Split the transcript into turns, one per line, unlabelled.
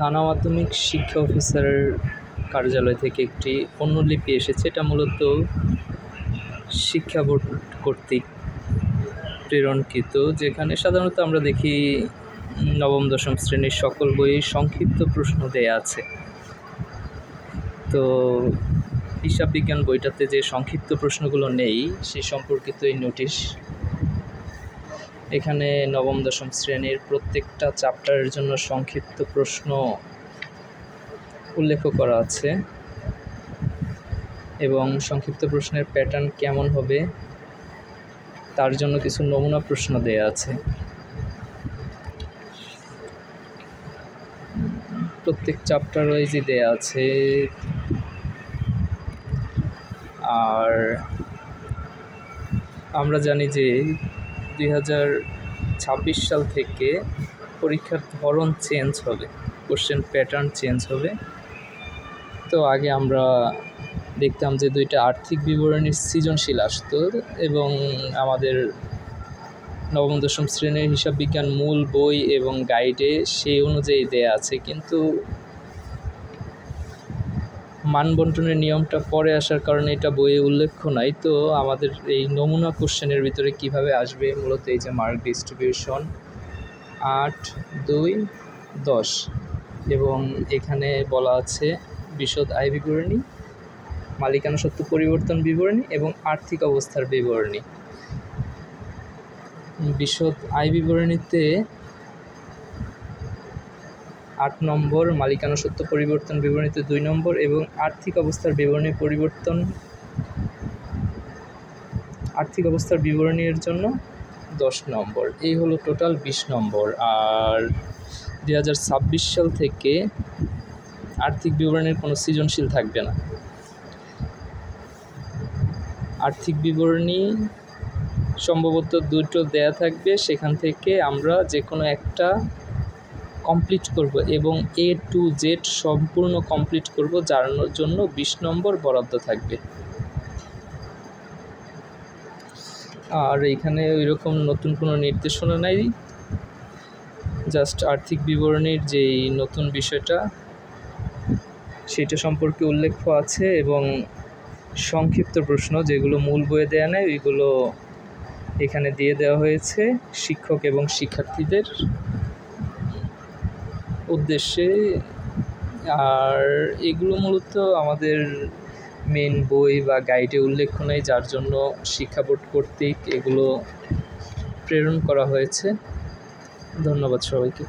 থানা মাধ্যমিক শিক্ষা অফিসারের কার্যালয় থেকে একটি অনুলিপি এসেছে। এটা মূলত শিক্ষা বোর্ড কর্তৃক প্রেরণকৃত, যেখানে সাধারণত আমরা দেখি নবম দশম শ্রেণীর সকল বইয়ে সংক্ষিপ্ত প্রশ্ন দেয়া আছে। তো হিসাব বিজ্ঞান বইটাতে যে সংক্ষিপ্ত প্রশ্নগুলো নেই সে সম্পর্কিত এই নোটিশ। এখানে নবম দশম শ্রেণীর প্রত্যেকটা চ্যাপ্টারের জন্য সংক্ষিপ্ত প্রশ্ন উল্লেখ করা আছে এবং সংক্ষিপ্ত প্রশ্নের প্যাটার্ন কেমন হবে তার জন্য কিছু নমুনা প্রশ্ন দেয়া আছে। প্রত্যেক চ্যাপ্টার ওয়াইজই দেয়া আছে। আর আমরা জানি যে 2026 সাল থেকে পরীক্ষার ধরন চেঞ্জ হবে, কোশ্চেন প্যাটার্ন চেঞ্জ হবে। তো আগে আমরা দেখতাম যে 2টা আর্থিক বিবরণীর সৃজনশীল আসতো এবং আমাদের নবম দশম শ্রেণীর হিসাব বিজ্ঞান মূল বই এবং গাইডে সেই অনুযায়ী দেয়া আছে, কিন্তু মানবন্টনের নিয়মটা পরে আসার কারণে এটা বইয়ে উল্লেখ নাই। তো আমাদের এই নমুনা কোশ্চেনের ভিতরে কিভাবে আসবে, মূলত এই যে মার্ক ডিস্ট্রিবিউশন 8, 2, 10 এবং এখানে বলা আছে বিশদ আয় বিবরণী, মালিকানা সত্ত্ব পরিবর্তন বিবরণী এবং আর্থিক অবস্থার বিবরণী। বিশদ আয় বিবরণীতে 8 নম্বর, মালিকানা সত্ত্ব পরিবর্তন বিবরণীতে 2 নম্বর এবং আর্থিক অবস্থার বিবরণীর জন্য 10 নম্বর। এই হলো টোটাল 20 নম্বর। আর 2026 সাল থেকে আর্থিক বিবরণীর কোনো সৃজনশীল থাকবে না। আর্থিক বিবরণী সম্ভবত 2টো দেয়া থাকবে, সেখান থেকে আমরা যে কোনো একটা কমপ্লিট করব এবং A to Z সম্পূর্ণ কমপ্লিট করব, যার জন্য 20 নম্বর বরাদ্দ থাকবে। আর এইখানে ওইরকম নতুন কোনো নির্দেশনা নাই, জাস্ট আর্থিক বিবরণীর যেই নতুন বিষয়টা সেটা সম্পর্কে উল্লেখ আছে এবং সংক্ষিপ্ত প্রশ্ন যেগুলো মূল বইয়ে দেয়া নেই ওইগুলো এখানে দিয়ে দেওয়া হয়েছে শিক্ষক এবং শিক্ষার্থীদের উদ্দেশ্যে। আর এগুলো মূলত আমাদের মেন বই বা গাইডে উল্লেখ নেই, যার জন্য শিক্ষা বোর্ড কর্তৃক এগুলো প্রেরণ করা হয়েছে। ধন্যবাদ সবাইকে।